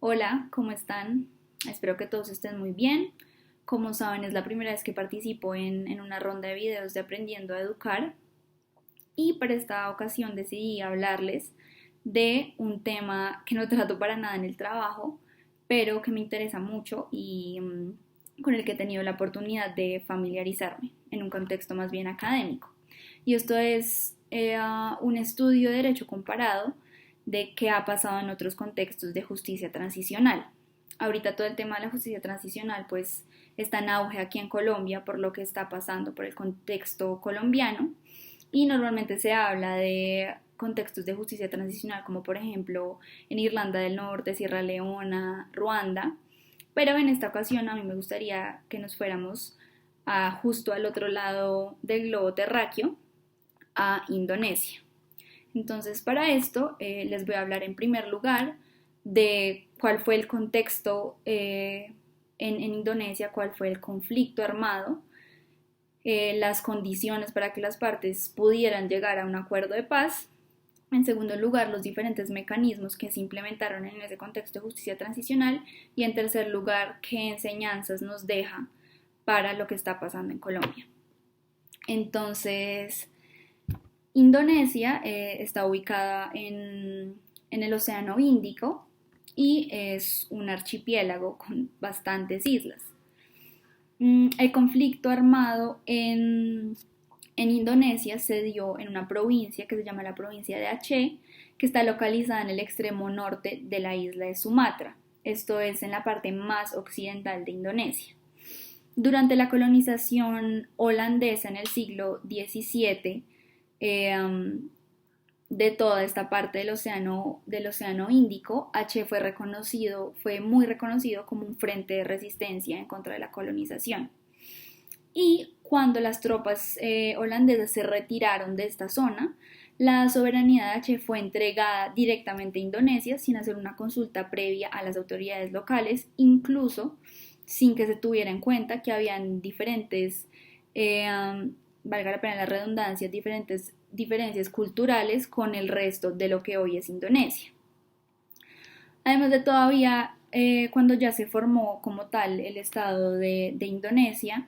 Hola, ¿cómo están? Espero que todos estén muy bien. Como saben, es la primera vez que participo en una ronda de videos de Aprendiendo a Educar y para esta ocasión decidí hablarles de un tema que no trato para nada en el trabajo, pero que me interesa mucho y con el que he tenido la oportunidad de familiarizarme en un contexto más bien académico. Y esto es un estudio de derecho comparado de qué ha pasado en otros contextos de justicia transicional. Ahorita todo el tema de la justicia transicional pues está en auge aquí en Colombia por lo que está pasando por el contexto colombiano y normalmente se habla de contextos de justicia transicional como por ejemplo en Irlanda del Norte, Sierra Leona, Ruanda, pero en esta ocasión a mí me gustaría que nos fuéramos justo al otro lado del globo terráqueo, a Indonesia. Entonces, para esto les voy a hablar en primer lugar de cuál fue el contexto en Indonesia, cuál fue el conflicto armado, las condiciones para que las partes pudieran llegar a un acuerdo de paz. En segundo lugar, los diferentes mecanismos que se implementaron en ese contexto de justicia transicional. Y en tercer lugar, qué enseñanzas nos deja para lo que está pasando en Colombia. Entonces, Indonesia está ubicada en el Océano Índico y es un archipiélago con bastantes islas. El conflicto armado en Indonesia se dio en una provincia que se llama la provincia de Aceh, que está localizada en el extremo norte de la isla de Sumatra. Esto es en la parte más occidental de Indonesia. Durante la colonización holandesa en el siglo XVII, de toda esta parte del océano Índico, Aceh fue muy reconocido como un frente de resistencia en contra de la colonización. Y cuando las tropas holandesas se retiraron de esta zona, la soberanía de Aceh fue entregada directamente a Indonesia sin hacer una consulta previa a las autoridades locales, incluso sin que se tuviera en cuenta que habían valga la pena la redundancia, diferentes diferencias culturales con el resto de lo que hoy es Indonesia. Además de todavía, cuando ya se formó como tal el Estado de Indonesia,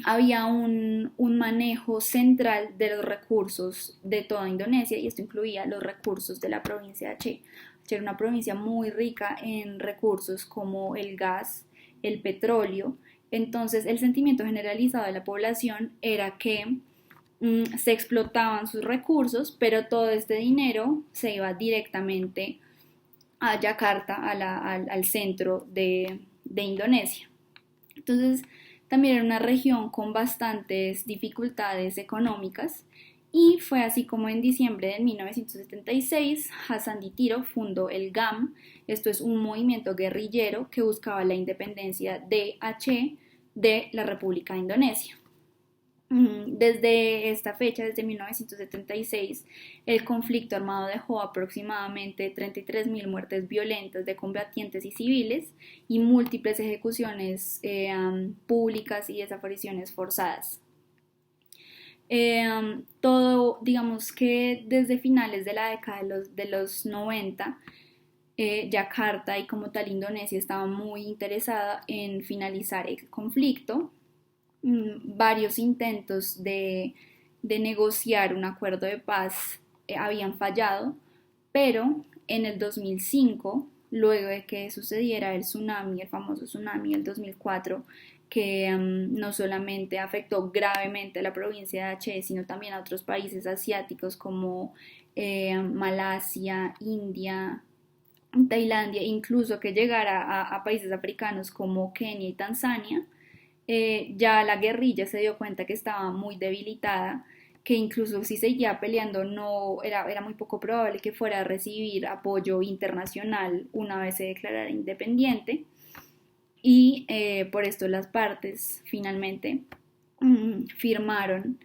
había un manejo central de los recursos de toda Indonesia y esto incluía los recursos de la provincia de Aceh. Aceh era una provincia muy rica en recursos como el gas, el petróleo. Entonces el sentimiento generalizado de la población era que se explotaban sus recursos, pero todo este dinero se iba directamente a Yakarta, al centro de Indonesia. Entonces, también era una región con bastantes dificultades económicas y fue así como en diciembre de 1976 Hassan Ditiro fundó el GAM. Esto es un movimiento guerrillero que buscaba la independencia de Aceh de la República de Indonesia. Desde esta fecha, desde 1976, el conflicto armado dejó aproximadamente 33.000 muertes violentas de combatientes y civiles y múltiples ejecuciones públicas y desapariciones forzadas. Todo, digamos que desde finales de la década de los 90, Yakarta y como tal Indonesia estaba muy interesada en finalizar el conflicto. Varios intentos de negociar un acuerdo de paz habían fallado, pero en el 2005, luego de que sucediera el tsunami, el famoso tsunami del 2004, que no solamente afectó gravemente a la provincia de Aceh, sino también a otros países asiáticos como Malasia, India, Tailandia, incluso que llegara a países africanos como Kenia y Tanzania. Ya la guerrilla se dio cuenta que estaba muy debilitada, que incluso si seguía peleando no era muy poco probable que fuera a recibir apoyo internacional una vez se declarara independiente y por esto las partes finalmente firmaron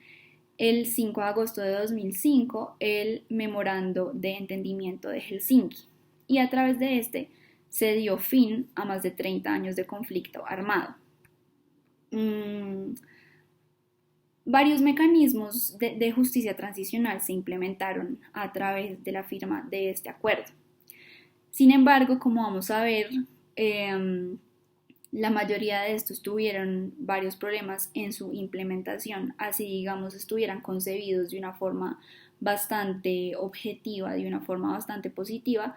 el 5 de agosto de 2005 el memorando de entendimiento de Helsinki y a través de este se dio fin a más de 30 años de conflicto armado. Varios mecanismos de justicia transicional se implementaron a través de la firma de este acuerdo. Sin embargo, como vamos a ver, la mayoría de estos tuvieron varios problemas en su implementación, así digamos estuvieran concebidos de una forma bastante objetiva, de una forma bastante positiva,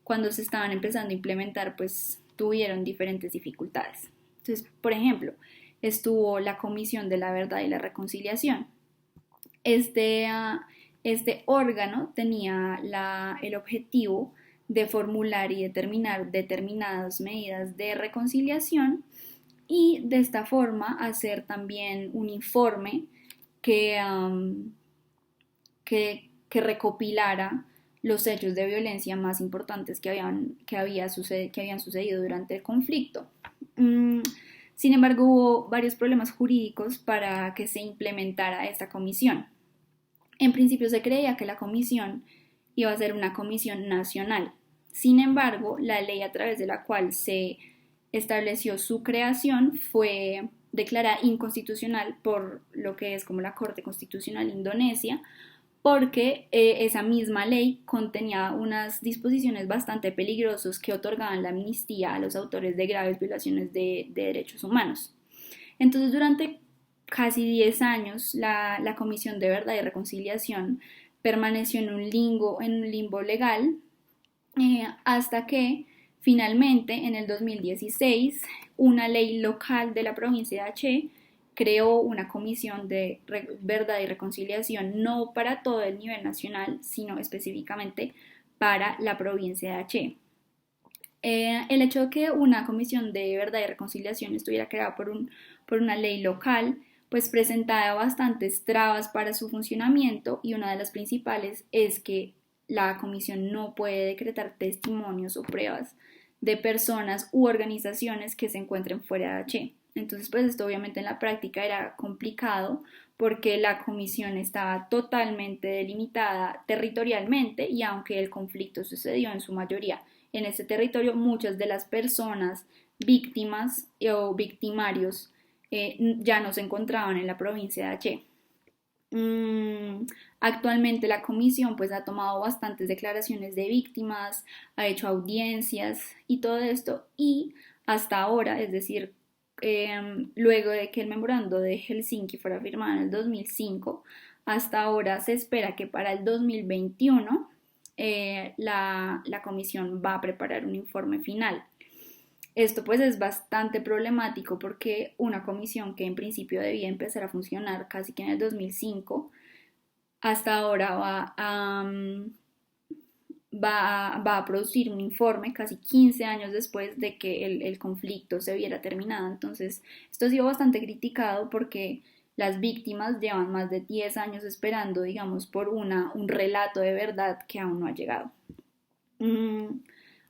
cuando se estaban empezando a implementar pues tuvieron diferentes dificultades. Entonces, por ejemplo, estuvo la Comisión de la Verdad y la Reconciliación. Este órgano tenía el objetivo de formular y determinar determinadas medidas de reconciliación y de esta forma hacer también un informe que, que recopilara los hechos de violencia más importantes que habían sucedido durante el conflicto. Sin embargo, hubo varios problemas jurídicos para que se implementara esta comisión. En principio se creía que la comisión iba a ser una comisión nacional. Sin embargo, la ley a través de la cual se estableció su creación fue declarada inconstitucional por lo que es como la Corte Constitucional Indonesia, porque esa misma ley contenía unas disposiciones bastante peligrosas que otorgaban la amnistía a los autores de graves violaciones de derechos humanos. Entonces, durante casi 10 años, la Comisión de Verdad y Reconciliación permaneció en un limbo legal, hasta que finalmente en el 2016 una ley local de la provincia de Aceh creó una comisión de verdad y reconciliación no para todo el nivel nacional, sino específicamente para la provincia de Aceh. El hecho de que una comisión de verdad y reconciliación estuviera creada por una ley local, pues presentaba bastantes trabas para su funcionamiento, y una de las principales es que la comisión no puede decretar testimonios o pruebas de personas u organizaciones que se encuentren fuera de Aceh. Entonces, pues esto obviamente en la práctica era complicado porque la comisión estaba totalmente delimitada territorialmente, y aunque el conflicto sucedió en su mayoría en este territorio, muchas de las personas víctimas o victimarios ya no se encontraban en la provincia de Aceh. Actualmente la comisión pues ha tomado bastantes declaraciones de víctimas, ha hecho audiencias y todo esto, y hasta ahora, es decir, luego de que el memorando de Helsinki fuera firmado en el 2005, hasta ahora se espera que para el 2021 la comisión va a preparar un informe final. Esto pues es bastante problemático porque una comisión que en principio debía empezar a funcionar casi que en el 2005, hasta ahora va a producir un informe casi 15 años después de que el conflicto se hubiera terminado. Entonces, esto ha sido bastante criticado porque las víctimas llevan más de 10 años esperando, digamos, por un relato de verdad que aún no ha llegado.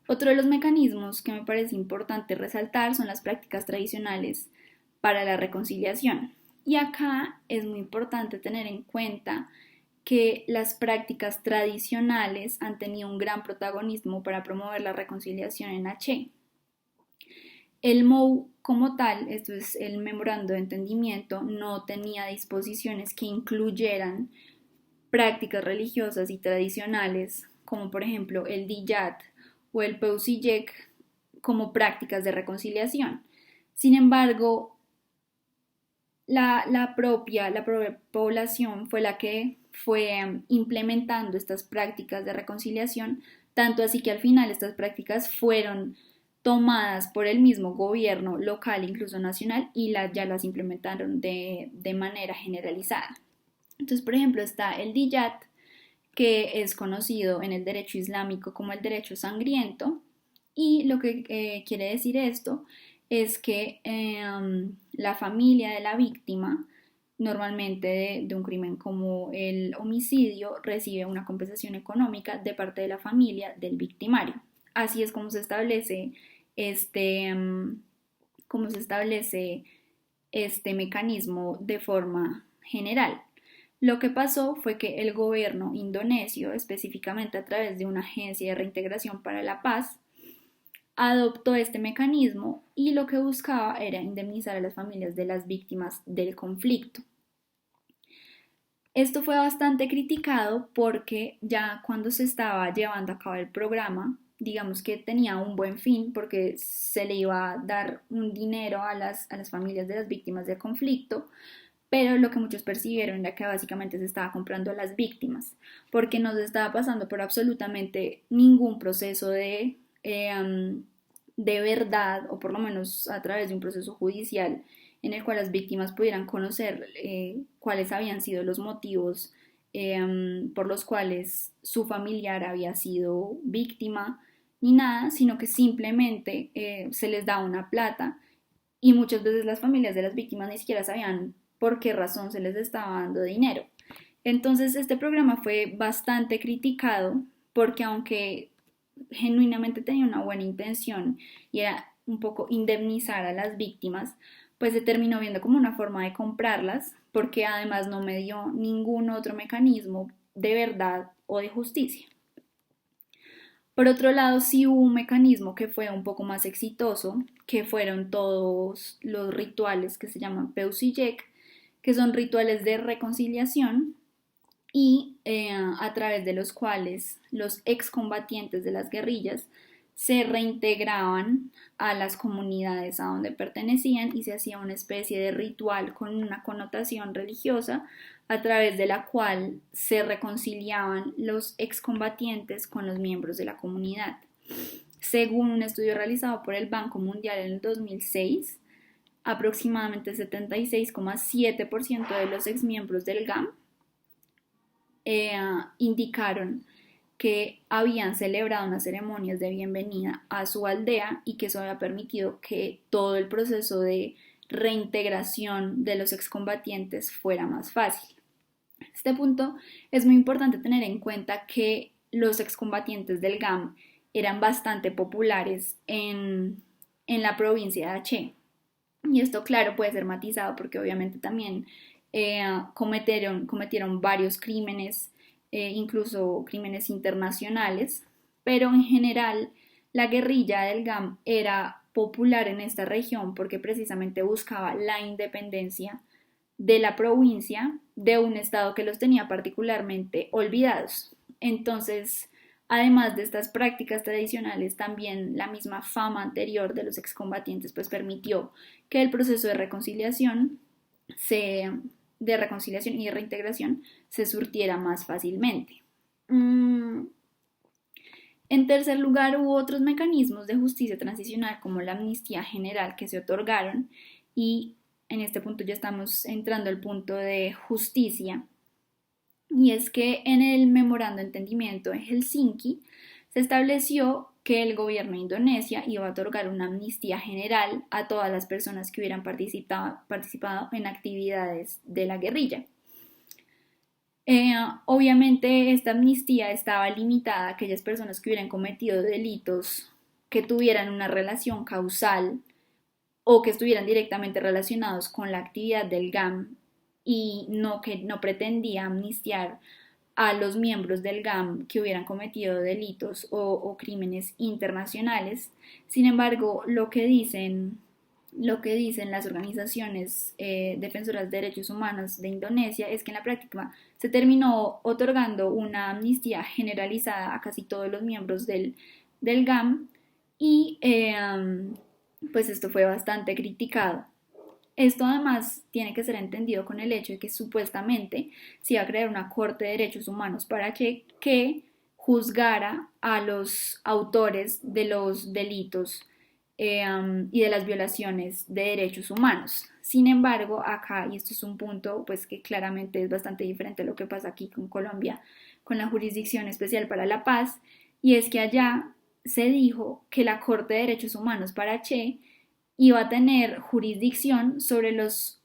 Otro de los mecanismos que me parece importante resaltar son las prácticas tradicionales para la reconciliación. Y acá es muy importante tener en cuenta que las prácticas tradicionales han tenido un gran protagonismo para promover la reconciliación en Aceh. El MOU como tal, esto es el memorando de entendimiento, no tenía disposiciones que incluyeran prácticas religiosas y tradicionales, como por ejemplo el Diyat o el Peusillek, como prácticas de reconciliación. Sin embargo, la propia población fue la que fue implementando estas prácticas de reconciliación, tanto así que al final estas prácticas fueron tomadas por el mismo gobierno local, incluso nacional, y ya las implementaron de manera generalizada. Entonces, por ejemplo, está el Diyat, que es conocido en el derecho islámico como el derecho sangriento, y lo que quiere decir esto es que la familia de la víctima, normalmente de un crimen como el homicidio, recibe una compensación económica de parte de la familia del victimario. Así es como se establece este mecanismo de forma general. Lo que pasó fue que el gobierno indonesio, específicamente a través de una agencia de reintegración para la paz, adoptó este mecanismo, y lo que buscaba era indemnizar a las familias de las víctimas del conflicto. Esto fue bastante criticado porque ya cuando se estaba llevando a cabo el programa, digamos que tenía un buen fin porque se le iba a dar un dinero a las familias de las víctimas del conflicto, pero lo que muchos percibieron era que básicamente se estaba comprando a las víctimas, porque no se estaba pasando por absolutamente ningún proceso de verdad, o por lo menos a través de un proceso judicial en el cual las víctimas pudieran conocer cuáles habían sido los motivos por los cuales su familiar había sido víctima, ni nada, sino que simplemente se les da una plata y muchas veces las familias de las víctimas ni siquiera sabían por qué razón se les estaba dando dinero. Entonces este programa fue bastante criticado porque aunque genuinamente tenía una buena intención y era un poco indemnizar a las víctimas, pues se terminó viendo como una forma de comprarlas porque además no me dio ningún otro mecanismo de verdad o de justicia. Por otro lado, sí hubo un mecanismo que fue un poco más exitoso, que fueron todos los rituales que se llaman Peusillek, que son rituales de reconciliación y a través de los cuales los excombatientes de las guerrillas se reintegraban a las comunidades a donde pertenecían y se hacía una especie de ritual con una connotación religiosa a través de la cual se reconciliaban los excombatientes con los miembros de la comunidad. Según un estudio realizado por el Banco Mundial en el 2006, aproximadamente el 76,7% de los exmiembros del GAM indicaron que habían celebrado unas ceremonias de bienvenida a su aldea y que eso había permitido que todo el proceso de reintegración de los excombatientes fuera más fácil. A este punto es muy importante tener en cuenta que los excombatientes del GAM eran bastante populares en la provincia de Aceh. Y esto, claro, puede ser matizado porque obviamente también cometieron varios crímenes, incluso crímenes internacionales, pero en general la guerrilla del GAM era popular en esta región porque precisamente buscaba la independencia de la provincia de un estado que los tenía particularmente olvidados. Entonces, además de estas prácticas tradicionales, también la misma fama anterior de los excombatientes pues permitió que el proceso de reconciliación de reconciliación y de reintegración se surtiera más fácilmente. En tercer lugar, hubo otros mecanismos de justicia transicional como la amnistía general que se otorgaron y en este punto ya estamos entrando al punto de justicia, y es que en el memorando de entendimiento en Helsinki se estableció que el gobierno de Indonesia iba a otorgar una amnistía general a todas las personas que hubieran participado en actividades de la guerrilla. Obviamente esta amnistía estaba limitada a aquellas personas que hubieran cometido delitos que tuvieran una relación causal o que estuvieran directamente relacionados con la actividad del GAM y que no pretendía amnistiar a los miembros del GAM que hubieran cometido delitos o crímenes internacionales. Sin embargo, lo que dicen las organizaciones defensoras de derechos humanos de Indonesia es que en la práctica se terminó otorgando una amnistía generalizada a casi todos los miembros del GAM y pues esto fue bastante criticado. Esto además tiene que ser entendido con el hecho de que supuestamente se iba a crear una Corte de Derechos Humanos para que juzgara a los autores de los delitos y de las violaciones de derechos humanos. Sin embargo, acá, y esto es un punto pues que claramente es bastante diferente a lo que pasa aquí con Colombia, con la Jurisdicción Especial para la Paz, y es que allá se dijo que la Corte de Derechos Humanos para Aceh iba a tener jurisdicción sobre los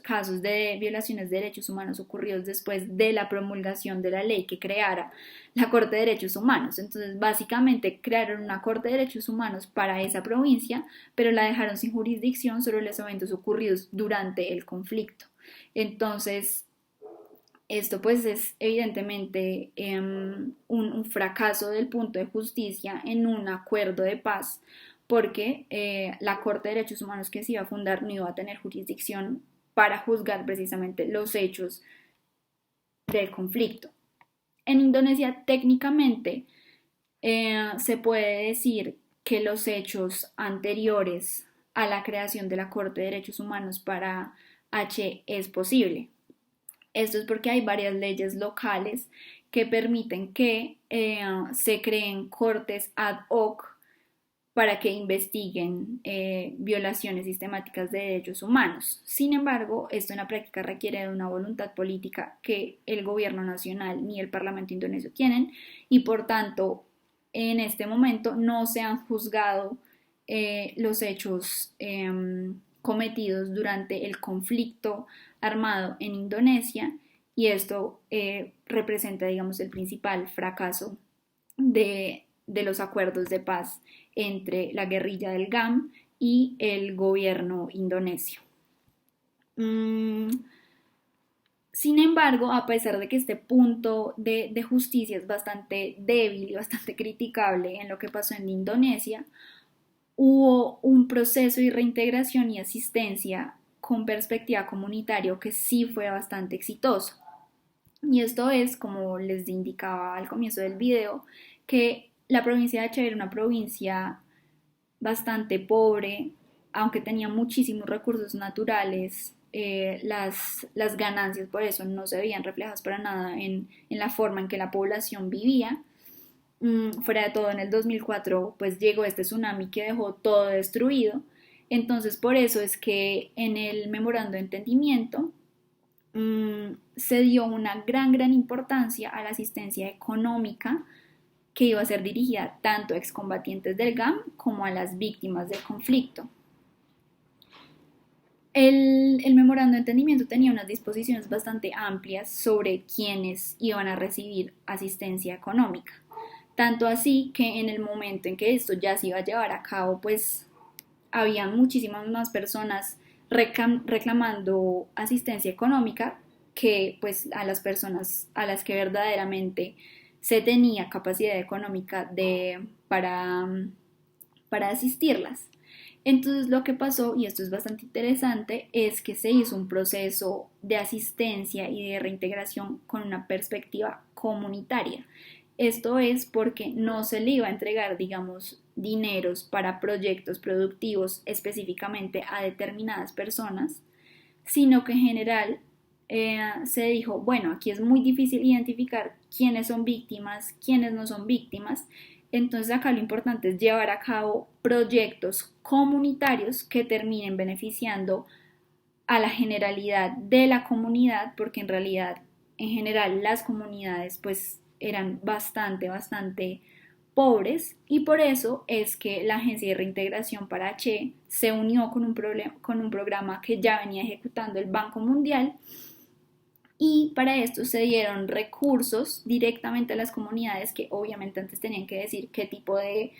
casos de violaciones de derechos humanos ocurridos después de la promulgación de la ley que creara la Corte de Derechos Humanos. Entonces, básicamente crearon una Corte de Derechos Humanos para esa provincia, pero la dejaron sin jurisdicción sobre los eventos ocurridos durante el conflicto. Entonces, esto pues es evidentemente un fracaso del punto de justicia en un acuerdo de paz porque la Corte de Derechos Humanos que se iba a fundar no iba a tener jurisdicción para juzgar precisamente los hechos del conflicto. En Indonesia técnicamente Se puede decir que los hechos anteriores a la creación de la Corte de Derechos Humanos para H es posible. Esto es porque hay varias leyes locales que permiten que se creen cortes ad hoc para que investiguen violaciones sistemáticas de derechos humanos. Sin embargo, esto en la práctica requiere de una voluntad política que el gobierno nacional ni el Parlamento indonesio tienen y por tanto en este momento no se han juzgado los hechos cometidos durante el conflicto armado en Indonesia y esto representa, digamos, el principal fracaso de los acuerdos de paz entre la guerrilla del GAM y el gobierno indonesio. Sin embargo, a pesar de que este punto de justicia es bastante débil y bastante criticable en lo que pasó en Indonesia, hubo un proceso de reintegración y asistencia con perspectiva comunitaria que sí fue bastante exitoso. Y esto es, como les indicaba al comienzo del video, que la provincia de Aceh era una provincia bastante pobre, aunque tenía muchísimos recursos naturales, las ganancias por eso no se veían reflejadas para nada en la forma en que la población vivía. Fuera de todo, en el 2004 pues llegó este tsunami que dejó todo destruido. Entonces por eso es que en el memorando de entendimiento se dio una gran importancia a la asistencia económica que iba a ser dirigida tanto a excombatientes del GAM como a las víctimas del conflicto. El memorando de entendimiento tenía unas disposiciones bastante amplias sobre quiénes iban a recibir asistencia económica. Tanto así que en el momento en que esto ya se iba a llevar a cabo, pues había muchísimas más personas reclamando asistencia económica que pues a las personas a las que verdaderamente se tenía capacidad económica para asistirlas. Entonces lo que pasó, y esto es bastante interesante, es que se hizo un proceso de asistencia y de reintegración con una perspectiva comunitaria. Esto es porque no se le iba a entregar, digamos, dineros para proyectos productivos específicamente a determinadas personas, sino que en general se dijo, bueno, aquí es muy difícil identificar quiénes son víctimas, quiénes no son víctimas, entonces acá lo importante es llevar a cabo proyectos comunitarios que terminen beneficiando a la generalidad de la comunidad, porque en realidad, en general, las comunidades pues eran bastante pobres y por eso es que la Agencia de Reintegración para H se unió con un programa que ya venía ejecutando el Banco Mundial y para esto se dieron recursos directamente a las comunidades que obviamente antes tenían que decir qué tipo de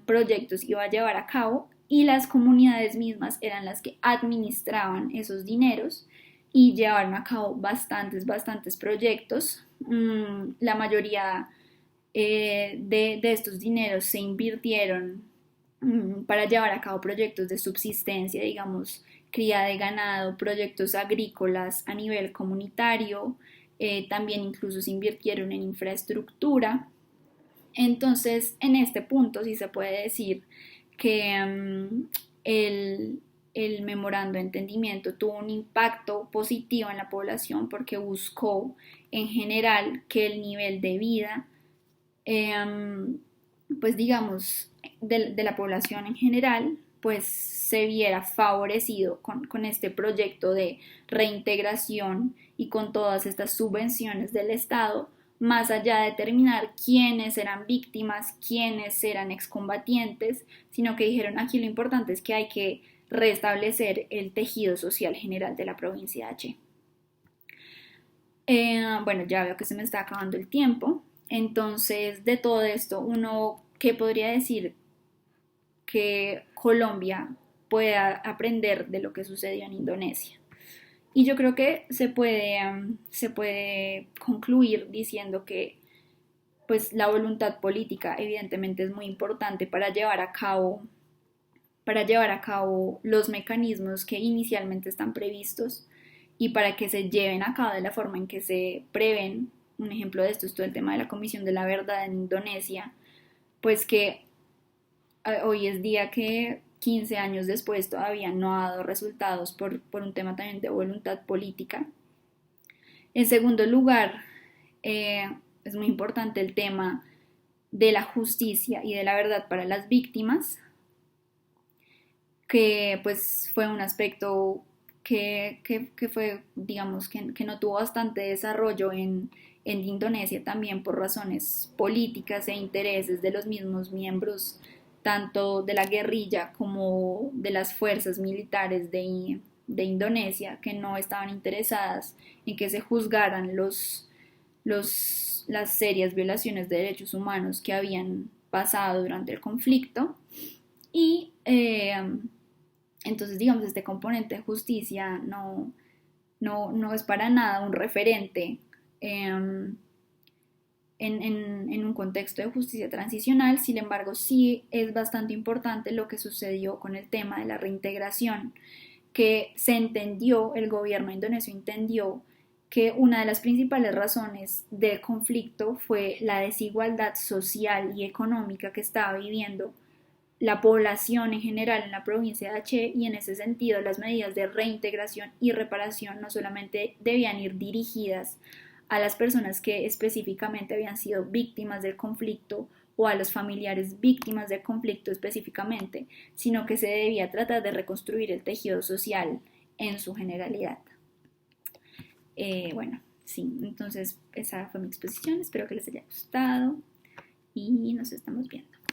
proyectos iba a llevar a cabo y las comunidades mismas eran las que administraban esos dineros y llevaron a cabo bastantes proyectos. La mayoría de estos dineros se invirtieron para llevar a cabo proyectos de subsistencia, digamos, cría de ganado, proyectos agrícolas a nivel comunitario, también incluso se invirtieron en infraestructura. Entonces, en este punto sí se puede decir que el memorando de entendimiento tuvo un impacto positivo en la población porque buscó en general que el nivel de vida, pues digamos, de la población en general, pues se viera favorecido con este proyecto de reintegración y con todas estas subvenciones del Estado, más allá de determinar quiénes eran víctimas, quiénes eran excombatientes, sino que dijeron aquí lo importante es que hay que restablecer el tejido social general de la provincia de Aceh. Bueno, ya veo que se me está acabando el tiempo, entonces de todo esto, uno, ¿qué podría decir que Colombia pueda aprender de lo que sucedió en Indonesia? Y yo creo que se puede concluir diciendo que pues la voluntad política evidentemente es muy importante para llevar a cabo los mecanismos que inicialmente están previstos y para que se lleven a cabo de la forma en que se prevén, un ejemplo de esto es todo el tema de la Comisión de la Verdad en Indonesia, pues que hoy es día que 15 años después todavía no ha dado resultados por un tema también de voluntad política. En segundo lugar, es muy importante el tema de la justicia y de la verdad para las víctimas, que pues fue un aspecto que fue, digamos, que no tuvo bastante desarrollo en Indonesia también por razones políticas e intereses de los mismos miembros, tanto de la guerrilla como de las fuerzas militares de Indonesia, que no estaban interesadas en que se juzgaran las serias violaciones de derechos humanos que habían pasado durante el conflicto. Y entonces, digamos, este componente de justicia no es para nada un referente en un contexto de justicia transicional. Sin embargo, sí es bastante importante lo que sucedió con el tema de la reintegración, que se entendió, el gobierno indonesio entendió que una de las principales razones del conflicto fue la desigualdad social y económica que estaba viviendo la población en general en la provincia de Aceh, y en ese sentido las medidas de reintegración y reparación no solamente debían ir dirigidas a las personas que específicamente habían sido víctimas del conflicto o a los familiares víctimas del conflicto específicamente, sino que se debía tratar de reconstruir el tejido social en su generalidad. Bueno, sí, entonces esa fue mi exposición, espero que les haya gustado y nos estamos viendo.